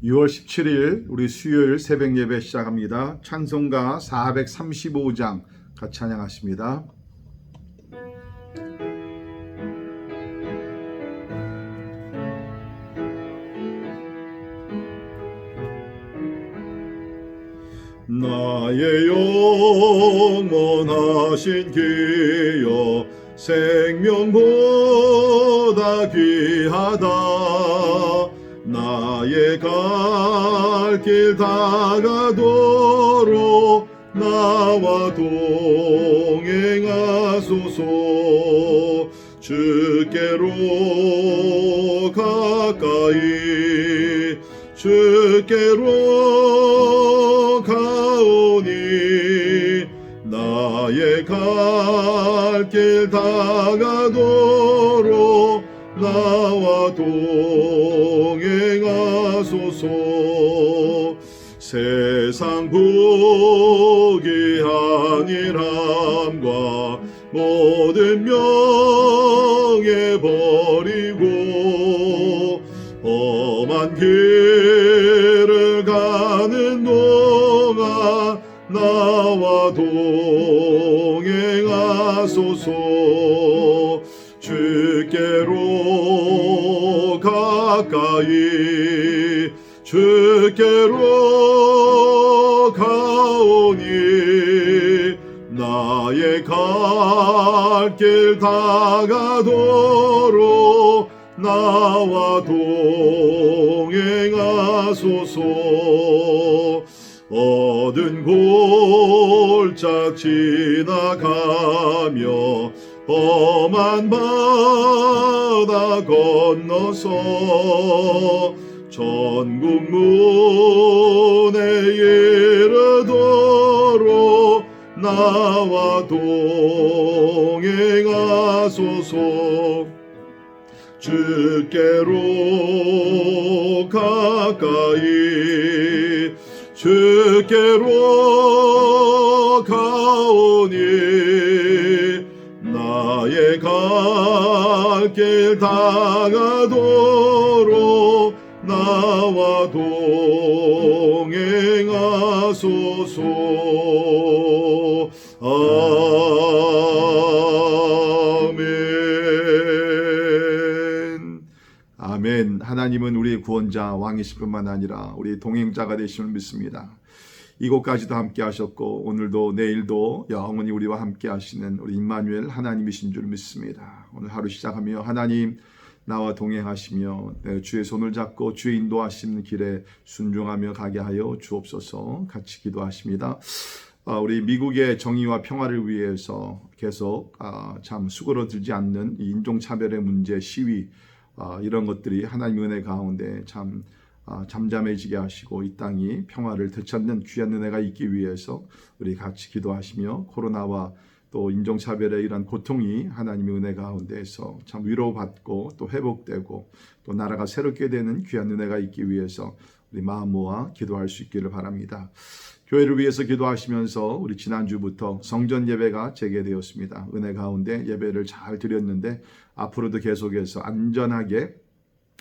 6월 17일 우리 수요일 새벽 예배 시작합니다. 찬송가 435장 같이 찬양하십니다. 나의 영원하신 기여 생명보다 귀하다. 나의 갈 길 다가도록 나와 동행하소서. 주께로 가까이 주께로 가오니 나의 갈 길 다가도록 나와 동행하소서. 세상 복이 아니함과 모든 명예 버리고 험한 길을 가는 동안 나와 동행하소서. 주께로 가까이 주께로 가오니 나의 갈 길 다가도록 나와 동행하소서. 얻은 골짝 지나가며 험한 바다 건너서 천국 문에 이르도록 나와 동행하소서. 주께로 가까이 주께로 가오니 나의 갈 길 다가도록 나와 동행하소서. 아멘. 아멘. 하나님은 우리의 구원자 왕이실 뿐만 아니라 우리의 동행자가 되심을 믿습니다. 이곳까지도 함께 하셨고 오늘도 내일도 영원히 우리와 함께 하시는 우리 임마누엘 하나님이신 줄 믿습니다. 오늘 하루 시작하며 하나님 나와 동행하시며 주의 손을 잡고 주의 인도하시는 길에 순종하며 가게 하여 주옵소서. 같이 기도하십니다. 우리 미국의 정의와 평화를 위해서 계속 참 수그러들지 않는 이 인종차별의 문제, 시위 이런 것들이 하나님의 은혜 가운데 참 잠잠해지게 하시고 이 땅이 평화를 되찾는 귀한 은혜가 있기 위해서 우리 같이 기도하시며 코로나와 또 인종차별의 이런 고통이 하나님의 은혜 가운데에서 참 위로받고 또 회복되고 또 나라가 새롭게 되는 귀한 은혜가 있기 위해서 우리 마음 모아 기도할 수 있기를 바랍니다. 교회를 위해서 기도하시면서 우리 지난주부터 성전 예배가 재개되었습니다. 은혜 가운데 예배를 잘 드렸는데 앞으로도 계속해서 안전하게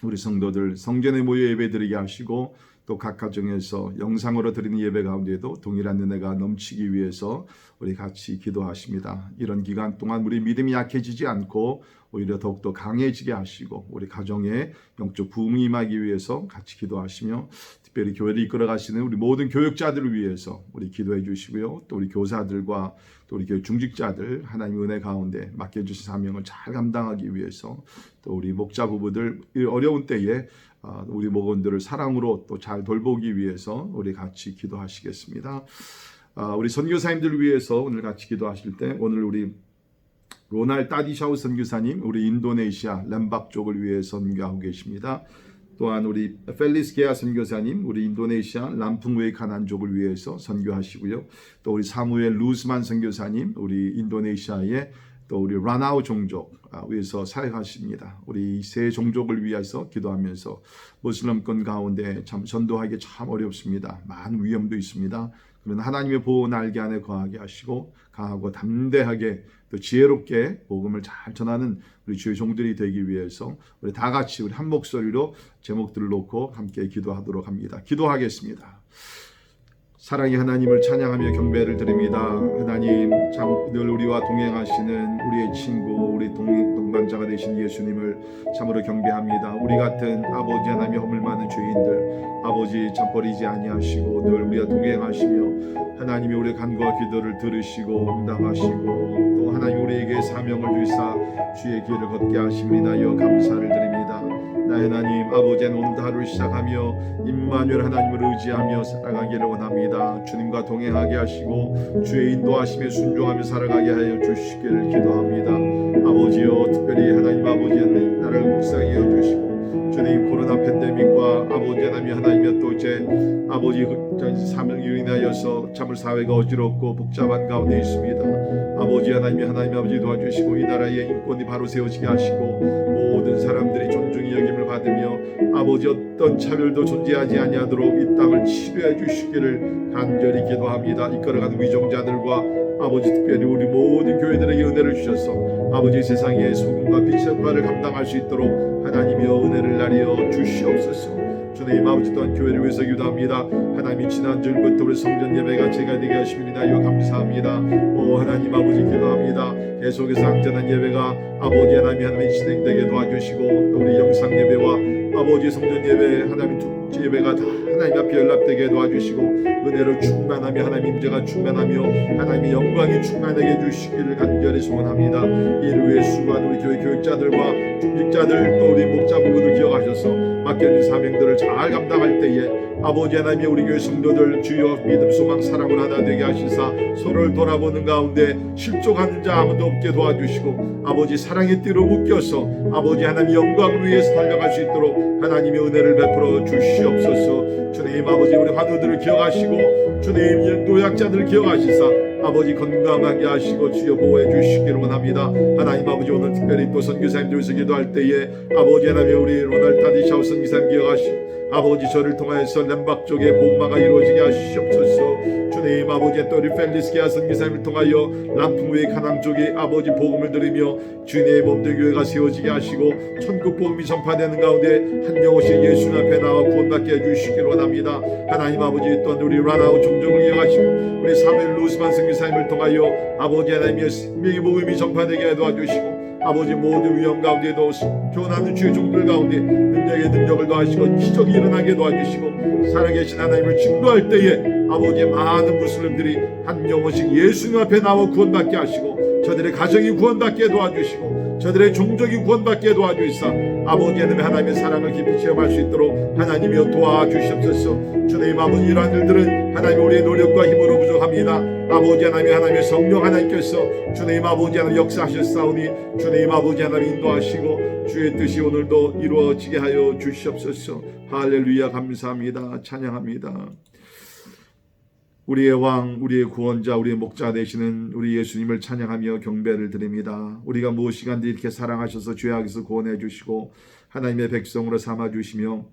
우리 성도들 성전에 모여 예배 드리게 하시고 또 각 가정에서 영상으로 드리는 예배 가운데도 동일한 은혜가 넘치기 위해서 우리 같이 기도하십니다. 이런 기간 동안 우리 믿음이 약해지지 않고 오히려 더욱더 강해지게 하시고 우리 가정에 영적 부흥이 임하기 위해서 같이 기도하시며 특별히 교회를 이끌어 가시는 우리 모든 교육자들을 위해서 우리 기도해 주시고요. 또 우리 교사들과 또 우리 교회 중직자들 하나님의 은혜 가운데 맡겨주신 사명을 잘 감당하기 위해서 또 우리 목자 부부들 어려운 때에 우리 목원들을 사랑으로 또 잘 돌보기 위해서 우리 같이 기도하시겠습니다. 우리 선교사님들 위해서 오늘 같이 기도하실 때 오늘 우리 로날 따디샤우 선교사님 우리 인도네시아 렘박 쪽을 위해 선교하고 계십니다. 또한 우리 펠리스 게아 선교사님 우리 인도네시아 람풍웨이 가난족을 위해서 선교하시고요. 또 우리 사무엘 루스만 선교사님 우리 인도네시아의 또 우리 라나우 종족 위해서 사역하십니다. 우리 세 종족을 위해서 기도하면서 무슬림권 가운데 참 전도하기 참 어렵습니다. 많은 위험도 있습니다. 그런 하나님의 보호 날개 안에 거하게 하시고 강하고 담대하게 또 지혜롭게 복음을 잘 전하는 우리 주의 종들이 되기 위해서 우리 다 같이 우리 한 목소리로 제목들을 놓고 함께 기도하도록 합니다. 기도하겠습니다. 사랑의 하나님을 찬양하며 경배를 드립니다. 하나님, 참 늘 우리와 동행하시는 우리의 친구, 우리 동반자가 되신 예수님을 참으로 경배합니다. 우리 같은 아버지 하나님의 허물 많은 죄인들, 아버지 참 버리지 아니하시고 늘 우리와 동행하시며 하나님이 우리의 간구와 기도를 들으시고 응답하시고 또 하나님 우리에게 사명을 주사 주의 길을 걷게 하심이나여 감사를 드립니다. 나의 하나님 아버지는 오늘도 하루를 시작하며 임마누엘 하나님을 의지하며 살아가기를 원합니다. 주님과 동행하게 하시고 주의 인도하심에 순종하며 살아가게 하여 주시기를 기도합니다. 아버지여, 특별히 하나님 아버지 하나님 나를 묵상해 주시고 주님 코로나 팬데믹과 아버지 하나님의 또 이제 아버지 사명을 인하여서 참을 사회가 어지럽고 복잡한 가운데 있습니다. 아버지 하나님 아버지 도와주시고 이 나라의 인권이 바로 세워지게 하시고 모든 사람들이 존중이 여김을 받으며 아버지 어떤 차별도 존재하지 아니하도록 이 땅을 치료해 주시기를 간절히 기도합니다. 이끌어가는 위정자들과 아버지 특별히 우리 모든 교회들에게 은혜를 주셔서 아버지 세상의 소금과 빛의 역할을 감당할 수 있도록 하나님이여 은혜를 나리여 주시옵소서. 주님 아버지 또한 교회를 위해서 기도합니다. 하나님이 지난주부터 우리 성전 예배가 제가 되게 하심이나요 감사합니다. 오 하나님 아버지 기도합니다. 계속해서 안전한 예배가 아버지 하나님이 진행되게 도와주시고 또 우리 영상 예배와 아버지 성전 예배 하나님 축제 예배가 다 하나님 앞에 연락되게 도와주시고 은혜로 충만하며 하나님 임재가 충만하며 하나님의 영광이 충만하게 해주시기를 간절히 소원합니다. 이를 위해 수많은 우리 교회 교육자들과 중직자들 또 우리 목자 부부들 기억하셔서 맡겨진 사명들을 잘 감당할 때에 아버지 하나님의 우리 교회 성도들 주여 믿음 소망 사랑을 하나 되게 하시사 서로를 돌아보는 가운데 실족하는 자 아무도 없게 도와주시고 아버지 사랑의 띠로 묶여서 아버지 하나님 영광을 위해서 달려갈 수 있도록 하나님의 은혜를 베풀어 주시옵소서. 주님 아버지 우리 환우들을 기억하시고 주님 노약자들을 기억하시사 아버지 건강하게 하시고 주여 보호해 주시기를 원합니다. 하나님 아버지 오늘 특별히 또 선교사님들 위해서 기도할 때에 아버지 하나님 우리 로날드 샤우 선교사님 기억하시고 아버지 저를 통하여서 렘박 쪽에 복마가 이루어지게 하시옵소서. 주님 아버지 또 우리 펠리스키아 선교사님을 통하여 람풍웨이 가낭 쪽에 아버지 복음을 들으며 주님의 몸된 교회가 세워지게 하시고 천국 복음이 전파되는 가운데 한 영혼씩 예수 앞에 나와 구원받게 해주시기를 원합니다. 하나님 아버지 또한 우리 라나우 종족을 이어가시고 우리 사무엘 루스만 선교사님을 통하여 아버지 하나님의 생명의 복음이 전파되게 도와주시고 아버지 모든 위험 가운데도 교훈하는 주의 종들 가운데 능력의 능력을 더하시고 기적이 일어나게 도와주시고 살아계신 하나님을 증거할 때에 아버지의 많은 무슬림들이 한 영혼씩 예수님 앞에 나와 구원받게 하시고 저들의 가정이 구원받게 도와주시고 저들의 종족이 구원받게 도와주시사 아버지 하나님의 사랑을 깊이 체험할 수 있도록 하나님이여 도와주시옵소서. 주님 아버지 이러한 일들은 하나님 우리의 노력과 힘으로 부족합니다. 아버지 하나님의 성령 하나님께서 주님 아버지 하나님 역사하셨사오니 주님 아버지 하나님 인도하시고 주의 뜻이 오늘도 이루어지게 하여 주시옵소서. 할렐루야 감사합니다. 찬양합니다. 우리의 왕, 우리의 구원자, 우리의 목자 되시는 우리 예수님을 찬양하며 경배를 드립니다. 우리가 무엇이간데 이렇게 사랑하셔서 죄악에서 구원해 주시고 하나님의 백성으로 삼아 주시며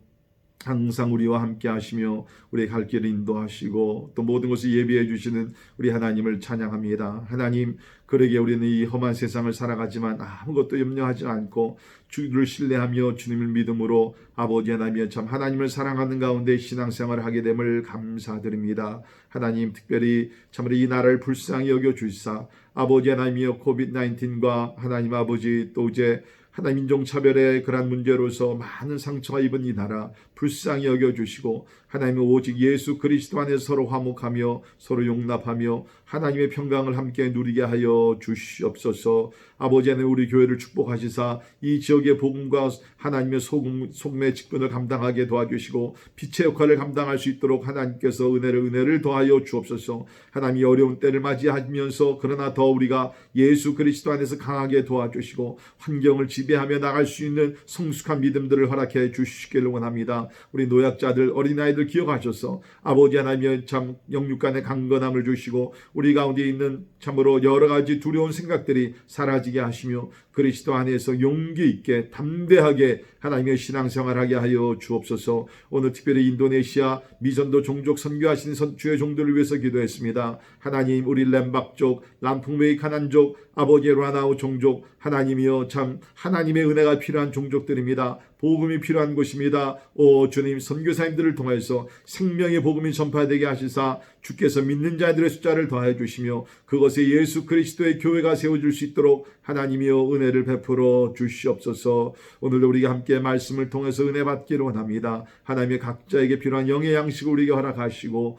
항상 우리와 함께 하시며 우리의 갈 길을 인도하시고 또 모든 것을 예비해 주시는 우리 하나님을 찬양합니다. 하나님, 그러게 우리는 이 험한 세상을 살아가지만 아무것도 염려하지 않고 주를 신뢰하며 주님을 믿음으로 아버지 하나님의 참 하나님을 사랑하는 가운데 신앙생활을 하게 됨을 감사드립니다. 하나님, 특별히 참으로 이 나라를 불쌍히 여겨 주시사 아버지 하나님이여 코비드-19과 하나님 아버지 또 이제 하나님 인종차별의 그러한 문제로서 많은 상처가 입은 이 나라 불쌍히 여겨주시고 하나님은 오직 예수 그리스도 안에서 서로 화목하며 서로 용납하며 하나님의 평강을 함께 누리게 하여 주시옵소서. 아버지 하나님 우리 교회를 축복하시사 이 지역의 복음과 하나님의 속매 직분을 감당하게 도와주시고 빛의 역할을 감당할 수 있도록 하나님께서 은혜를 더하여 주옵소서. 하나님이 어려운 때를 맞이하면서 그러나 더 우리가 예수 그리스도 안에서 강하게 도와주시고 환경을 지배하며 나갈 수 있는 성숙한 믿음들을 허락해 주시기를 원합니다. 우리 노약자들, 어린아이들 기억하셔서 아버지 하나님의 참 영육간의 강건함을 주시고 우리 가운데 있는 참으로 여러 가지 두려운 생각들이 사라지게 하시며 그리스도 안에서 용기 있게 담대하게 하나님의 신앙생활하게 하여 주옵소서. 오늘 특별히 인도네시아 미전도 종족 선교하시는 주의 종들을 위해서 기도했습니다. 하나님, 우리 렘박족, 람풍웨이 카난족, 아버지 라나우 종족, 하나님이여 참 하나님의 은혜가 필요한 종족들입니다. 복음이 필요한 곳입니다. 오 주님, 선교사님들을 통해서 생명의 복음이 전파되게 하시사 주께서 믿는 자들의 숫자를 더하여 주시며 그것에 예수 그리스도의 교회가 세워질 수 있도록 하나님이여 은혜를 베풀어 주시옵소서. 오늘도 우리가 함께 말씀을 통해서 은혜 받기를 원합니다. 하나님의 각자에게 필요한 영의 양식을 우리에게 허락하시고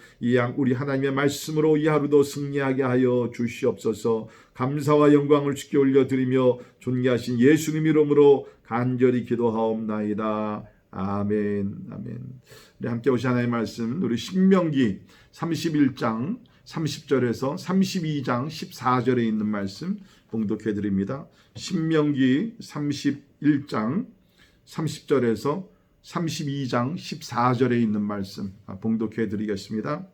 우리 하나님의 말씀으로 이 하루도 승리하게 하여 주시옵소서. 감사와 영광을 주께 올려드리며 존귀하신 예수님 이름으로 간절히 기도하옵나이다. 아멘. 아멘. 우리 함께 오신 하나님의 말씀, 우리 신명기 31장 30절에서 32장 14절에 있는 말씀 봉독해 드립니다. 신명기 31장 30절에서 32장 14절에 있는 말씀 봉독해 드리겠습니다.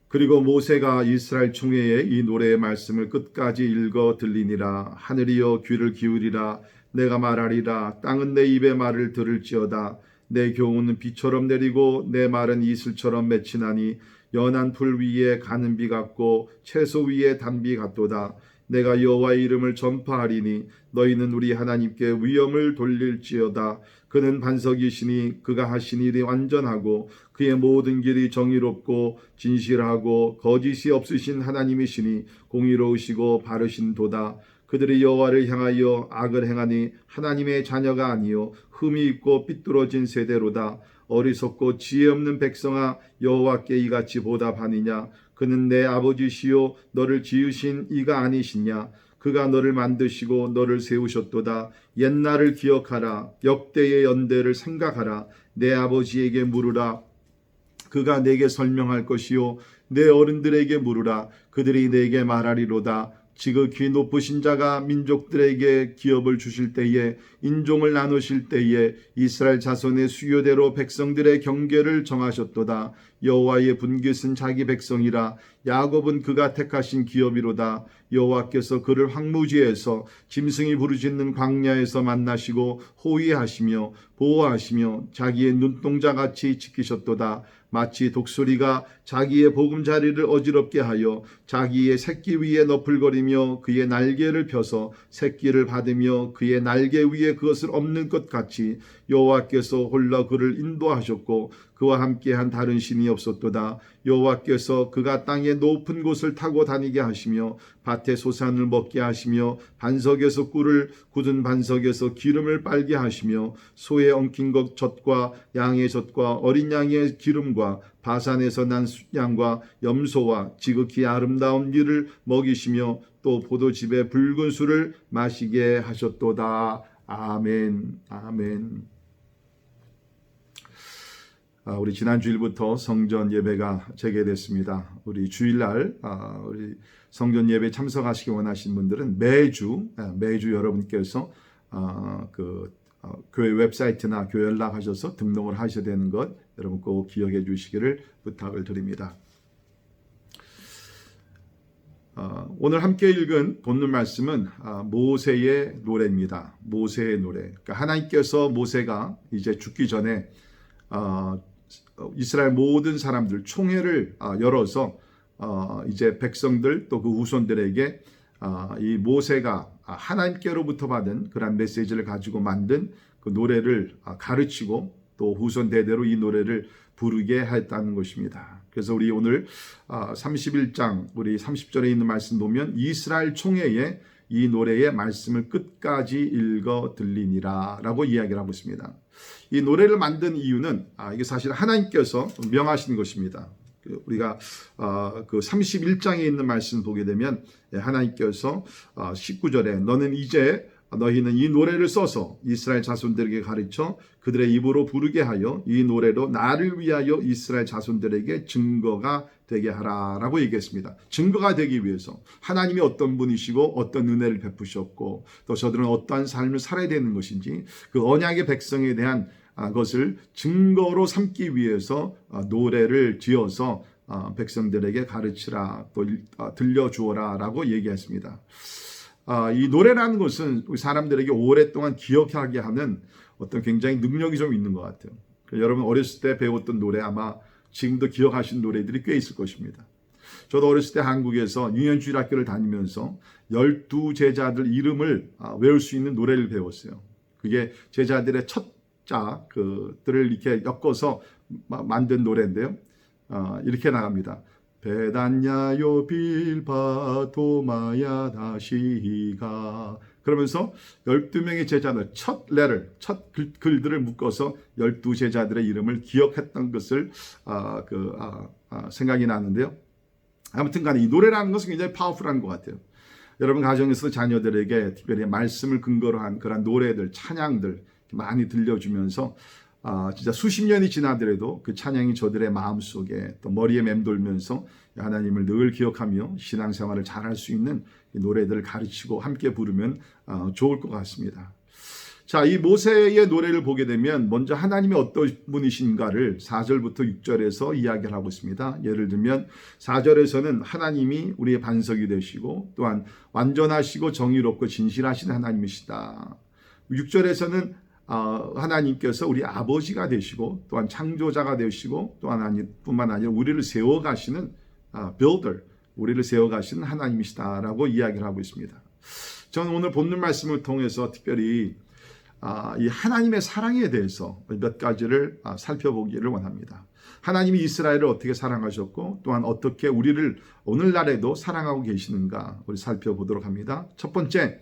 그리고 모세가 이스라엘 총회에 이 노래의 말씀을 끝까지 읽어 들리니라. 하늘이여 귀를 기울이라. 내가 말하리라. 땅은 내 입의 말을 들을지어다. 내 교훈은 비처럼 내리고 내 말은 이슬처럼 맺히나니 연한 풀 위에 가는 비 같고 채소 위에 단비 같도다. 내가 여호와의 이름을 전파하리니 너희는 우리 하나님께 위엄을 돌릴지어다. 그는 반석이시니 그가 하신 일이 완전하고 그의 모든 길이 정의롭고 진실하고 거짓이 없으신 하나님이시니 공의로우시고 바르신 도다. 그들이 여호와를 향하여 악을 행하니 하나님의 자녀가 아니요 흠이 있고 삐뚤어진 세대로다. 어리석고 지혜 없는 백성아, 여호와께 이같이 보답하느냐? 그는 내 아버지시요 너를 지으신 이가 아니시냐? 그가 너를 만드시고 너를 세우셨도다. 옛날을 기억하라. 역대의 연대를 생각하라. 내 아버지에게 물으라. 그가 내게 설명할 것이요 내 어른들에게 물으라. 그들이 내게 말하리로다. 지극히 높으신 자가 민족들에게 기업을 주실 때에 인종을 나누실 때에 이스라엘 자손의 수요대로 백성들의 경계를 정하셨도다. 여호와의 분깃은 자기 백성이라. 야곱은 그가 택하신 기업이로다. 여호와께서 그를 황무지에서 짐승이 부르짖는 광야에서 만나시고 호위하시며 보호하시며 자기의 눈동자같이 지키셨도다. 마치 독수리가 자기의 보금자리를 어지럽게 하여 자기의 새끼 위에 너풀거리며 그의 날개를 펴서 새끼를 받으며 그의 날개 위에 그것을 엎는 것 같이 여호와께서 홀로 그를 인도하셨고 그와 함께한 다른 신이 없었도다. 여호와께서 그가 땅의 높은 곳을 타고 다니게 하시며 밭에 소산을 먹게 하시며 반석에서 꿀을 굳은 반석에서 기름을 빨게 하시며 소의 엉킨 것 젖과 양의 젖과 어린 양의 기름과 바산에서 난 양과 염소와 지극히 아름다운 이를 먹이시며 또 포도즙의 붉은 술을 마시게 하셨도다. 아멘. 아멘. 우리 지난 주일부터 성전 예배가 재개됐습니다. 우리 주일날 우리 성전 예배 참석하시기 원하시는 분들은 매주 여러분께서 교회 웹사이트나 교회 연락하셔서 등록을 하셔야 되는 것 여러분 꼭 기억해 주시기를 부탁을 드립니다. 오늘 함께 읽은 본문 말씀은 모세의 노래입니다. 모세의 노래. 그러니까 하나님께서 모세가 이제 죽기 전에 이스라엘 모든 사람들 총회를 열어서 이제 백성들 또 그 후손들에게 이 모세가 하나님께로부터 받은 그런 메시지를 가지고 만든 그 노래를 가르치고 또 후손 대대로 이 노래를 부르게 했다는 것입니다. 그래서 우리 오늘 31장 우리 30절에 있는 말씀 보면 이스라엘 총회에 이 노래의 말씀을 끝까지 읽어 들리니라 라고 이야기를 하고 있습니다. 이 노래를 만든 이유는 이게 사실 하나님께서 명하신 것입니다. 우리가 그 31장에 있는 말씀 보게 되면 하나님께서 19절에 너는 이제 너희는 이 노래를 써서 이스라엘 자손들에게 가르쳐 그들의 입으로 부르게 하여 이 노래로 나를 위하여 이스라엘 자손들에게 증거가 되게 하라라고 얘기했습니다. 증거가 되기 위해서 하나님이 어떤 분이시고 어떤 은혜를 베푸셨고 또 저들은 어떠한 삶을 살아야 되는 것인지 그 언약의 백성에 대한 것을 증거로 삼기 위해서 노래를 지어서 백성들에게 가르치라 또 들려주어라 라고 얘기했습니다. 이 노래라는 것은 우리 사람들에게 오랫동안 기억하게 하는 어떤 굉장히 능력이 좀 있는 것 같아요. 여러분 어렸을 때 배웠던 노래 아마 지금도 기억하신 노래들이 꽤 있을 것입니다. 저도 어렸을 때 한국에서 유년주일 학교를 다니면서 12제자들 이름을 외울 수 있는 노래를 배웠어요. 그게 제자들의 첫자 그들을 이렇게 엮어서 만든 노래인데요. 이렇게 나갑니다. 베단야요 빌바 도마야 다시가 그러면서 12명의 제자들 첫 글들을 묶어서 12제자들의 이름을 기억했던 것을 생각이 나는데요. 아무튼 간에 이 노래라는 것은 굉장히 파워풀한 것 같아요. 여러분 가정에서 자녀들에게 특별히 말씀을 근거로 한 그런 노래들, 찬양들 많이 들려주면서 진짜 수십 년이 지나더라도 그 찬양이 저들의 마음속에 또 머리에 맴돌면서 하나님을 늘 기억하며 신앙생활을 잘할 수 있는 노래들을 가르치고 함께 부르면 좋을 것 같습니다. 자, 이 모세의 노래를 보게 되면 먼저 하나님이 어떤 분이신가를 4절부터 6절에서 이야기를 하고 있습니다. 예를 들면 4절에서는 하나님이 우리의 반석이 되시고 또한 완전하시고 정의롭고 진실하신 하나님이시다. 6절에서는 하나님께서 우리 아버지가 되시고 또한 창조자가 되시고 또한 뿐만 아니라 우리를 세워가시는 builder, 우리를 세워가시는 하나님이시다라고 이야기를 하고 있습니다. 저는 오늘 본문 말씀을 통해서 특별히 이 하나님의 사랑에 대해서 몇 가지를 살펴보기를 원합니다. 하나님이 이스라엘을 어떻게 사랑하셨고 또한 어떻게 우리를 오늘날에도 사랑하고 계시는가 우리 살펴보도록 합니다. 첫 번째,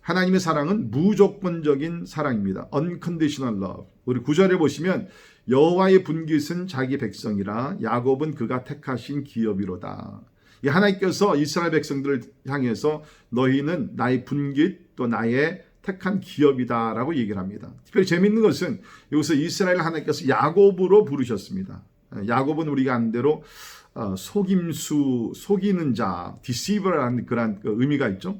하나님의 사랑은 무조건적인 사랑입니다. Unconditional love. 우리 9절에 보시면 여호와의 분깃은 자기 백성이라 야곱은 그가 택하신 기업이로다. 이 하나님께서 이스라엘 백성들을 향해서 너희는 나의 분깃 또 나의 택한 기업이다라고 얘기를 합니다. 특별히 재미있는 것은 여기서 이스라엘 하나님께서 야곱으로 부르셨습니다. 야곱은 우리가 아는 대로 속임수, 속이는 자, deceiver라는 그런 의미가 있죠.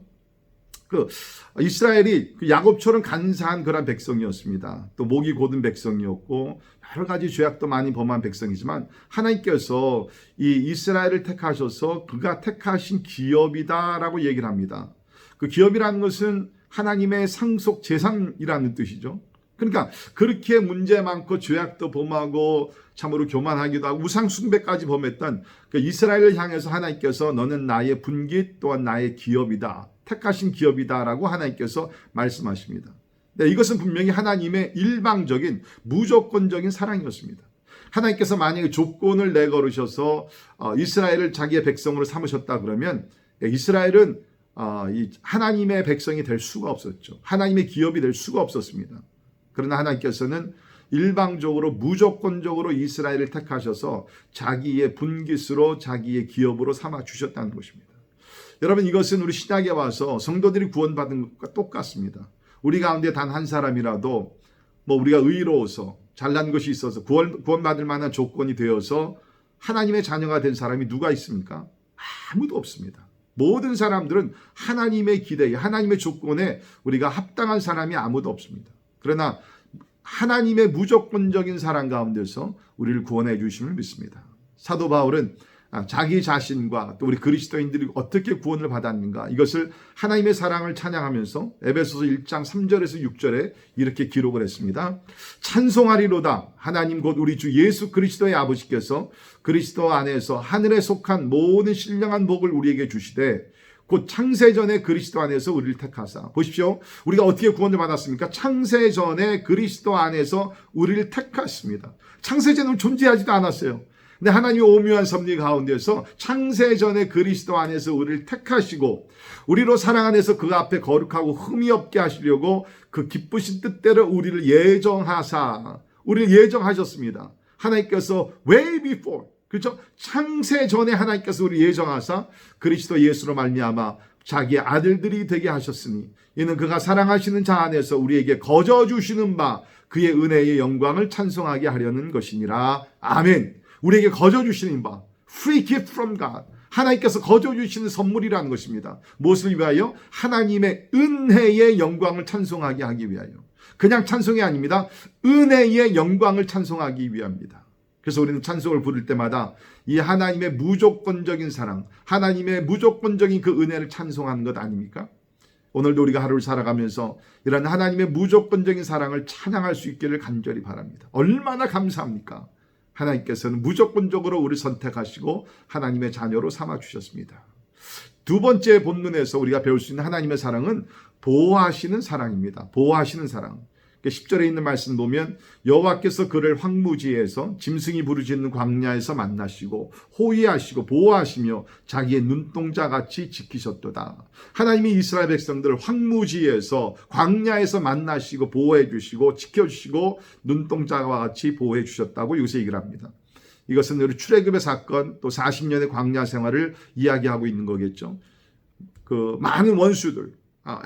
이스라엘이 야곱처럼 간사한 그런 백성이었습니다. 또 목이 곧은 백성이었고 여러 가지 죄악도 많이 범한 백성이지만 하나님께서 이 이스라엘을 택하셔서 그가 택하신 기업이다라고 얘기를 합니다. 그 기업이라는 것은 하나님의 상속 재산이라는 뜻이죠. 그러니까 그렇게 문제 많고 죄악도 범하고 참으로 교만하기도 하고 우상 숭배까지 범했던 그 이스라엘을 향해서 하나님께서 너는 나의 분깃 또한 나의 기업이다. 택하신 기업이다라고 하나님께서 말씀하십니다. 네, 이것은 분명히 하나님의 일방적인 무조건적인 사랑이었습니다. 하나님께서 만약에 조건을 내걸으셔서 이스라엘을 자기의 백성으로 삼으셨다 그러면 이스라엘은 하나님의 백성이 될 수가 없었죠. 하나님의 기업이 될 수가 없었습니다. 그러나 하나님께서는 일방적으로 무조건적으로 이스라엘을 택하셔서 자기의 분깃으로 자기의 기업으로 삼아 주셨다는 것입니다. 여러분 이것은 우리 신약에 와서 성도들이 구원받은 것과 똑같습니다. 우리 가운데 단 한 사람이라도 우리가 의로워서 잘난 것이 있어서 구원받을 만한 조건이 되어서 하나님의 자녀가 된 사람이 누가 있습니까? 아무도 없습니다. 모든 사람들은 하나님의 기대에 하나님의 조건에 우리가 합당한 사람이 아무도 없습니다. 그러나 하나님의 무조건적인 사랑 가운데서 우리를 구원해 주심을 믿습니다. 사도 바울은 자기 자신과 또 우리 그리스도인들이 어떻게 구원을 받았는가 이것을 하나님의 사랑을 찬양하면서 에베소서 1장 3절에서 6절에 이렇게 기록을 했습니다. 찬송하리로다 하나님 곧 우리 주 예수 그리스도의 아버지께서 그리스도 안에서 하늘에 속한 모든 신령한 복을 우리에게 주시되 곧 창세전에 그리스도 안에서 우리를 택하사. 보십시오. 우리가 어떻게 구원을 받았습니까? 창세전에 그리스도 안에서 우리를 택하십니다. 창세전은 존재하지도 않았어요. 근데 하나님의 오묘한 섭리 가운데서 창세전에 그리스도 안에서 우리를 택하시고 우리로 사랑 안에서 그 앞에 거룩하고 흠이 없게 하시려고 그 기쁘신 뜻대로 우리를 예정하사 우리를 예정하셨습니다. 하나님께서 way before 그렇죠? 창세전에 하나님께서 우리 예정하사 그리스도 예수로 말미암아 자기의 아들들이 되게 하셨으니 이는 그가 사랑하시는 자 안에서 우리에게 거저 주시는 바 그의 은혜의 영광을 찬송하게 하려는 것이니라. 아멘. 우리에게 거저 주시는 바 free gift from God. 하나님께서 거저 주시는 선물이라는 것입니다. 무엇을 위하여? 하나님의 은혜의 영광을 찬송하게 하기 위하여. 그냥 찬송이 아닙니다. 은혜의 영광을 찬송하기 위함입니다. 그래서 우리는 찬송을 부를 때마다 이 하나님의 무조건적인 사랑, 하나님의 무조건적인 그 은혜를 찬송하는 것 아닙니까? 오늘도 우리가 하루를 살아가면서 이런 하나님의 무조건적인 사랑을 찬양할 수 있기를 간절히 바랍니다. 얼마나 감사합니까? 하나님께서는 무조건적으로 우리를 선택하시고 하나님의 자녀로 삼아주셨습니다. 두 번째 본문에서 우리가 배울 수 있는 하나님의 사랑은 보호하시는 사랑입니다. 보호하시는 사랑. 10절에 있는 말씀 보면 여호와께서 그를 황무지에서 짐승이 부르짖는 광야에서 만나시고 호위하시고 보호하시며 자기의 눈동자같이 지키셨도다. 하나님이 이스라엘 백성들을 황무지에서 광야에서 만나시고 보호해 주시고 지켜주시고 눈동자와 같이 보호해 주셨다고 여기서 얘기를 합니다. 이것은 우리 출애굽의 사건 또 40년의 광야 생활을 이야기하고 있는 거겠죠. 그 많은 원수들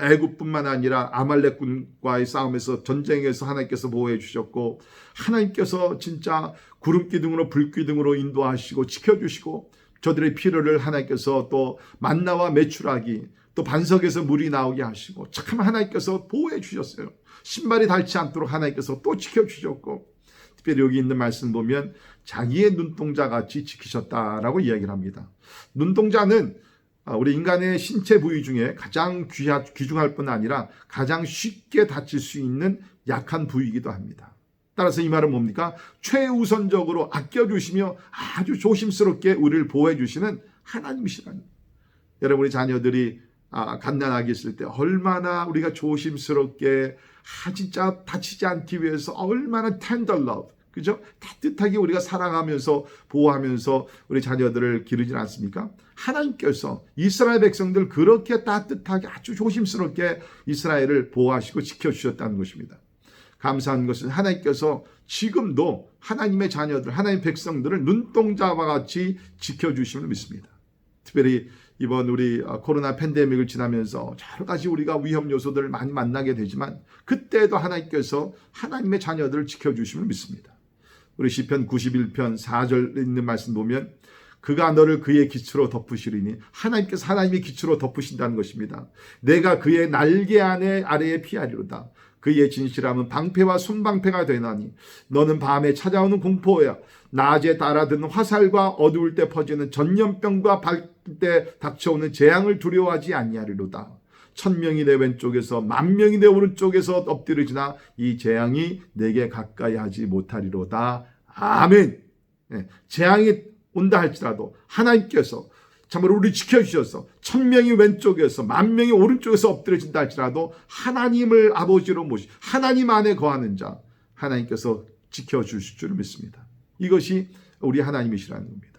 애굽뿐만 아니라 아말렉군과의 싸움에서 전쟁에서 하나님께서 보호해 주셨고 하나님께서 진짜 구름기둥으로 불기둥으로 인도하시고 지켜주시고 저들의 필요를 하나님께서 또 만나와 메추라기 또 반석에서 물이 나오게 하시고 참 하나님께서 보호해 주셨어요. 신발이 닳지 않도록 하나님께서 또 지켜주셨고 특별히 여기 있는 말씀 보면 자기의 눈동자같이 지키셨다라고 이야기를 합니다. 눈동자는 우리 인간의 신체 부위 중에 가장 귀중할 뿐 아니라 가장 쉽게 다칠 수 있는 약한 부위이기도 합니다. 따라서 이 말은 뭡니까? 최우선적으로 아껴주시며 아주 조심스럽게 우리를 보호해 주시는 하나님이시라는 거예요. 여러분 우리 자녀들이 갓난아기 있을 때 얼마나 우리가 조심스럽게 진짜 다치지 않기 위해서 얼마나 tender love, 그죠? 따뜻하게 우리가 사랑하면서 보호하면서 우리 자녀들을 기르지 않습니까? 하나님께서 이스라엘 백성들 그렇게 따뜻하게 아주 조심스럽게 이스라엘을 보호하시고 지켜주셨다는 것입니다. 감사한 것은 하나님께서 지금도 하나님의 자녀들, 하나님의 백성들을 눈동자와 같이 지켜주심을 믿습니다. 특별히 이번 우리 코로나 팬데믹을 지나면서 여러 가지 우리가 위험 요소들을 많이 만나게 되지만 그때도 하나님께서 하나님의 자녀들을 지켜주심을 믿습니다. 우리 시편 91편 4절에 있는 말씀 보면 그가 너를 그의 기초로 덮으시리니 하나님께서 하나님의 기초로 덮으신다는 것입니다. 내가 그의 날개 아래에 피하리로다. 그의 진실함은 방패와 손방패가 되나니 너는 밤에 찾아오는 공포야 낮에 따라드는 화살과 어두울 때 퍼지는 전염병과 밝을 때 닥쳐오는 재앙을 두려워하지 아니하리로다. 1000명이 내 왼쪽에서 10,000명이 내 오른쪽에서 엎드려지나 이 재앙이 내게 가까이 하지 못하리로다. 아멘. 재앙이 온다 할지라도 하나님께서 참으로 우리 지켜주셔서 1000명이 왼쪽에서 10,000명이 오른쪽에서 엎드려진다 할지라도 하나님을 아버지로 모시 하나님 안에 거하는 자 하나님께서 지켜주실 줄 믿습니다. 이것이 우리 하나님이시라는 겁니다.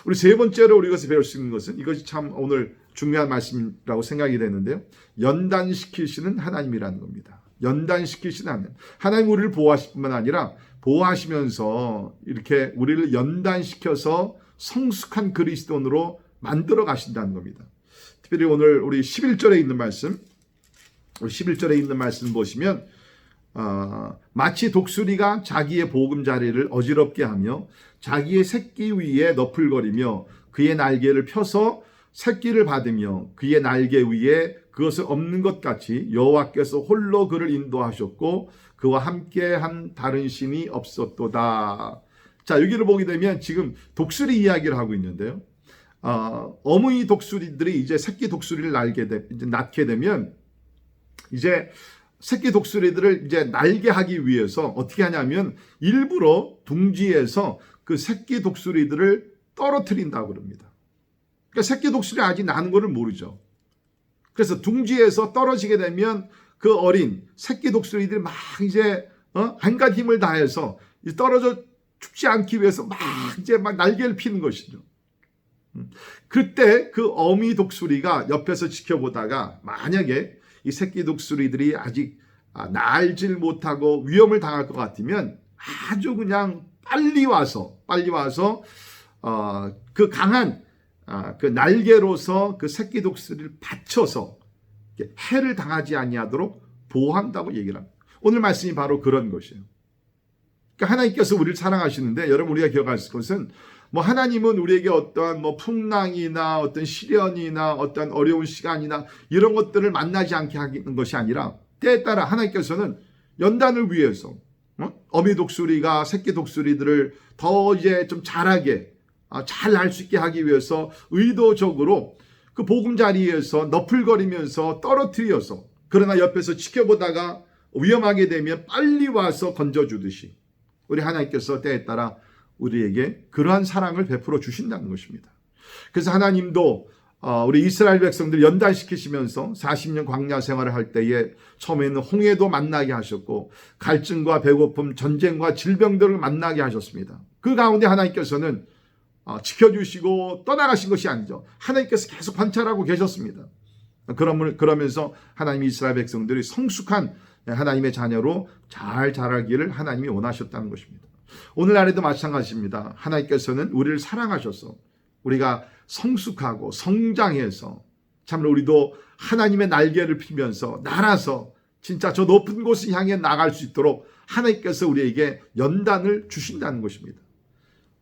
우리 세 번째로 우리 이것을 배울 수 있는 것은 이것이 참 오늘 중요한 말씀이라고 생각이 되는데요. 연단시키시는 하나님이라는 겁니다. 연단시키시는 하나님. 하나님 우리를 보호하실 뿐만 아니라 보호하시면서 이렇게 우리를 연단시켜서 성숙한 그리스도인으로 만들어 가신다는 겁니다. 특별히 오늘 우리 11절에 있는 말씀, 11절에 있는 말씀 보시면 마치 독수리가 자기의 보금자리를 어지럽게 하며 자기의 새끼 위에 너풀거리며 그의 날개를 펴서 새끼를 받으며 그의 날개 위에 그것을 엎는 것 같이 여호와께서 홀로 그를 인도하셨고 그와 함께한 다른 신이 없었도다. 자, 여기를 보게 되면 지금 독수리 이야기를 하고 있는데요. 어머니 독수리들이 이제 새끼 독수리를 낳게 되면 이제 새끼 독수리들을 이제 날게 하기 위해서 어떻게 하냐면 일부러 둥지에서 그 새끼 독수리들을 떨어뜨린다고 그럽니다. 그러니까 새끼 독수리 아직 나는 거를 모르죠. 그래서 둥지에서 떨어지게 되면 그 어린 새끼 독수리들이 막 이제 한갖 힘을 다해서 떨어져 죽지 않기 위해서 막 이제 막 날개를 피는 것이죠. 그때 그 어미 독수리가 옆에서 지켜보다가 만약에 이 새끼 독수리들이 아직 날질 못하고 위험을 당할 것 같으면 아주 그냥 빨리 와서 그 강한 그 날개로서 그 새끼 독수리를 받쳐서 해를 당하지 아니하도록 보호한다고 얘기를 합니다. 오늘 말씀이 바로 그런 것이에요. 그러니까 하나님께서 우리를 사랑하시는데 여러분 우리가 기억할 것은 뭐 하나님은 우리에게 어떠한 뭐 풍랑이나 어떤 시련이나 어떤 어려운 시간이나 이런 것들을 만나지 않게 하는 것이 아니라 때에 따라 하나님께서는 연단을 위해서 어미 독수리가 새끼 독수리들을 더 이제 좀 잘하게 잘 날 수 있게 하기 위해서 의도적으로 그 보금자리에서 너풀거리면서 떨어뜨려서 그러나 옆에서 지켜보다가 위험하게 되면 빨리 와서 건져주듯이 우리 하나님께서 때에 따라 우리에게 그러한 사랑을 베풀어 주신다는 것입니다. 그래서 하나님도 우리 이스라엘 백성들 연단시키시면서 40년 광야 생활을 할 때에 처음에는 홍해도 만나게 하셨고 갈증과 배고픔, 전쟁과 질병들을 만나게 하셨습니다. 그 가운데 하나님께서는 지켜주시고 떠나가신 것이 아니죠. 하나님께서 계속 관찰하고 계셨습니다. 그러면서 하나님 이스라엘 백성들이 성숙한 하나님의 자녀로 잘 자라기를 하나님이 원하셨다는 것입니다. 오늘날에도 마찬가지입니다. 하나님께서는 우리를 사랑하셔서 우리가 성숙하고 성장해서 참으로 우리도 하나님의 날개를 피면서 날아서 진짜 저 높은 곳을 향해 나갈 수 있도록 하나님께서 우리에게 연단을 주신다는 것입니다.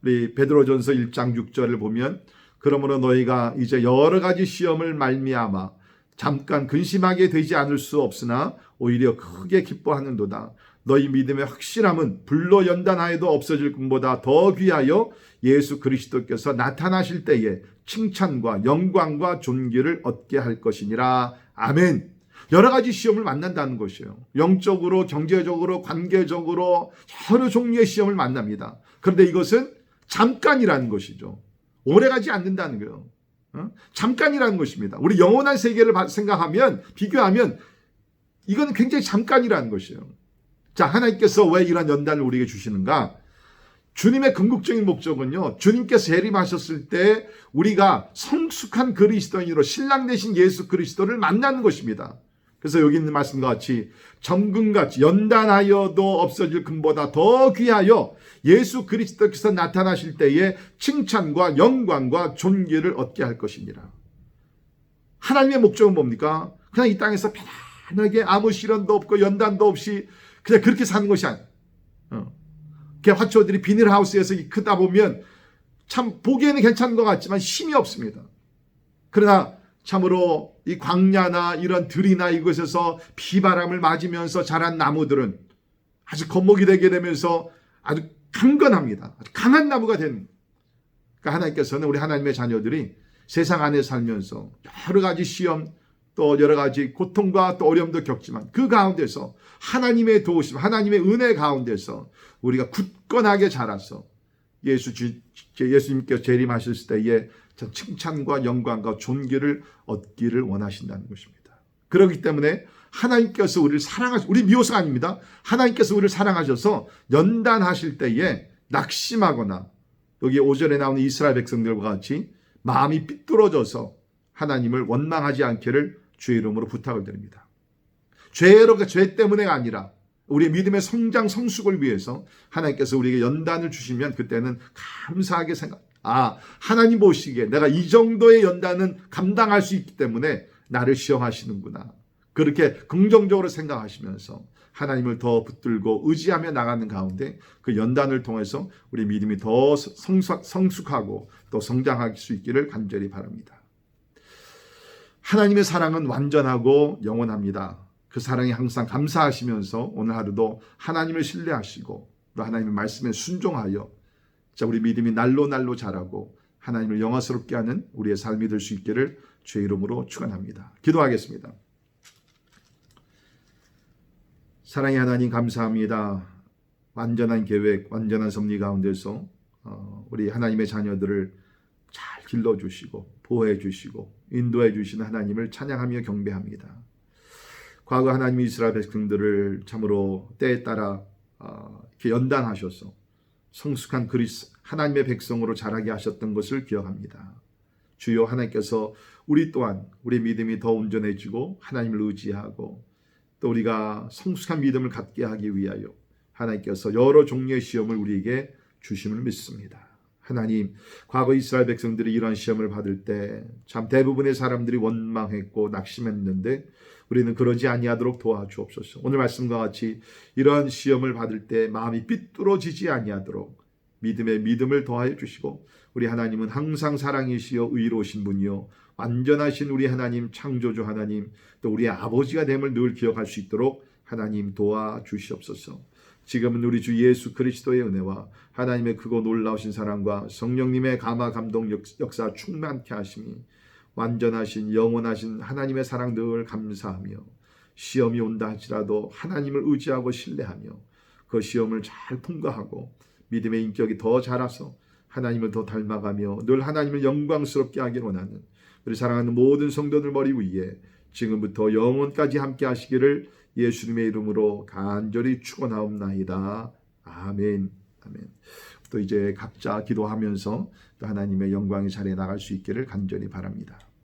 우리 베드로전서 1장 6절을 보면 그러므로 너희가 이제 여러 가지 시험을 말미암아 잠깐 근심하게 되지 않을 수 없으나 오히려 크게 기뻐하는도다. 너희 믿음의 확실함은 불로 연단하여도 없어질 것보다 더 귀하여 예수 그리스도께서 나타나실 때에 칭찬과 영광과 존귀를 얻게 할 것이니라. 아멘. 여러 가지 시험을 만난다는 것이에요. 영적으로, 경제적으로, 관계적으로 여러 종류의 시험을 만납니다. 그런데 이것은 잠깐이라는 것이죠. 오래가지 않는다는 거예요. 잠깐이라는 것입니다. 우리 영원한 세계를 생각하면, 비교하면 이건 굉장히 잠깐이라는 것이에요. 자, 하나님께서 왜 이런 연단을 우리에게 주시는가? 주님의 궁극적인 목적은요, 주님께서 재림하셨을 때 우리가 성숙한 그리스도인으로 신랑 되신 예수 그리스도를 만나는 것입니다. 그래서 여기 있는 말씀과 같이 정금같이 연단하여도 없어질 금보다 더 귀하여 예수 그리스도께서 나타나실 때에 칭찬과 영광과 존귀를 얻게 할 것이니라. 하나님의 목적은 뭡니까? 그냥 이 땅에서 편안하게 아무 시련도 없고 연단도 없이 그냥 그렇게 사는 것이 아니에요. 화초들이 비닐하우스에서 크다 보면 참 보기에는 괜찮은 것 같지만 힘이 없습니다. 그러나 참으로 이 광야나 이런 들이나 이곳에서 비바람을 맞으면서 자란 나무들은 아주 겉목이 되게 되면서 아주 강건합니다. 아주 강한 나무가 되는. 그러니까 하나님께서는 우리 하나님의 자녀들이 세상 안에 살면서 여러 가지 시험 또 여러 가지 고통과 또 어려움도 겪지만 그 가운데서 하나님의 도우심, 하나님의 은혜 가운데서 우리가 굳건하게 자라서 예수님께서 재림하실 때에 칭찬과 영광과 존귀를 얻기를 원하신다는 것입니다. 그렇기 때문에 하나님께서 우리를 우리 미워서가 아닙니다. 하나님께서 우리를 사랑하셔서 연단하실 때에 낙심하거나 여기 5절에 나오는 이스라엘 백성들과 같이 마음이 삐뚤어져서 하나님을 원망하지 않기를 주의 이름으로 부탁을 드립니다. 죄 때문에가 아니라 우리의 믿음의 성장 성숙을 위해서 하나님께서 우리에게 연단을 주시면 그때는 감사하게 하나님 보시기에 내가 이 정도의 연단은 감당할 수 있기 때문에 나를 시험하시는구나. 그렇게 긍정적으로 생각하시면서 하나님을 더 붙들고 의지하며 나가는 가운데 그 연단을 통해서 우리 믿음이 더 성숙하고 또 성장할 수 있기를 간절히 바랍니다. 하나님의 사랑은 완전하고 영원합니다. 그 사랑에 항상 감사하시면서 오늘 하루도 하나님을 신뢰하시고 또 하나님의 말씀에 순종하여 우리 믿음이 날로 자라고 하나님을 영화스럽게 하는 우리의 삶이 될 수 있기를 주의 이름으로 축원합니다. 기도하겠습니다. 사랑의 하나님 감사합니다. 완전한 계획, 완전한 섭리 가운데서 우리 하나님의 자녀들을 잘 길러주시고 보호해 주시고 인도해 주시는 하나님을 찬양하며 경배합니다. 과거 하나님 이스라엘 백성들을 참으로 때에 따라 이렇게 연단하셔서 성숙한 하나님의 백성으로 자라게 하셨던 것을 기억합니다. 주여 하나님께서 우리 또한 우리 믿음이 더 온전해지고 하나님을 의지하고 또 우리가 성숙한 믿음을 갖게 하기 위하여 하나님께서 여러 종류의 시험을 우리에게 주심을 믿습니다. 하나님, 과거 이스라엘 백성들이 이러한 시험을 받을 때 참 대부분의 사람들이 원망했고 낙심했는데 우리는 그러지 아니하도록 도와주옵소서. 오늘 말씀과 같이 이러한 시험을 받을 때 마음이 삐뚤어지지 아니하도록 믿음에 믿음을 더하여 주시고 우리 하나님은 항상 사랑이시여 의로우신 분이요 완전하신 우리 하나님 창조주 하나님 또 우리의 아버지가 됨을 늘 기억할 수 있도록 하나님 도와주시옵소서. 지금은 우리 주 예수 그리스도의 은혜와 하나님의 크고 놀라우신 사랑과 성령님의 감화 감동 역사 충만케 하심이 완전하신 영원하신 하나님의 사랑 늘 감사하며 시험이 온다 할지라도 하나님을 의지하고 신뢰하며 그 시험을 잘 통과하고 믿음의 인격이 더 자라서 하나님을 더 닮아가며 늘 하나님을 영광스럽게 하길 원하는 우리 사랑하는 모든 성도들 머리 위에 지금부터 영원까지 함께 하시기를 예수님의 이름으로 간절히 축원하옵나이다. 아멘. 아멘. 또 이제 각자 기도하면서 또 하나님의 영광의 자리에 나갈 수 있기를 간절히 바랍니다.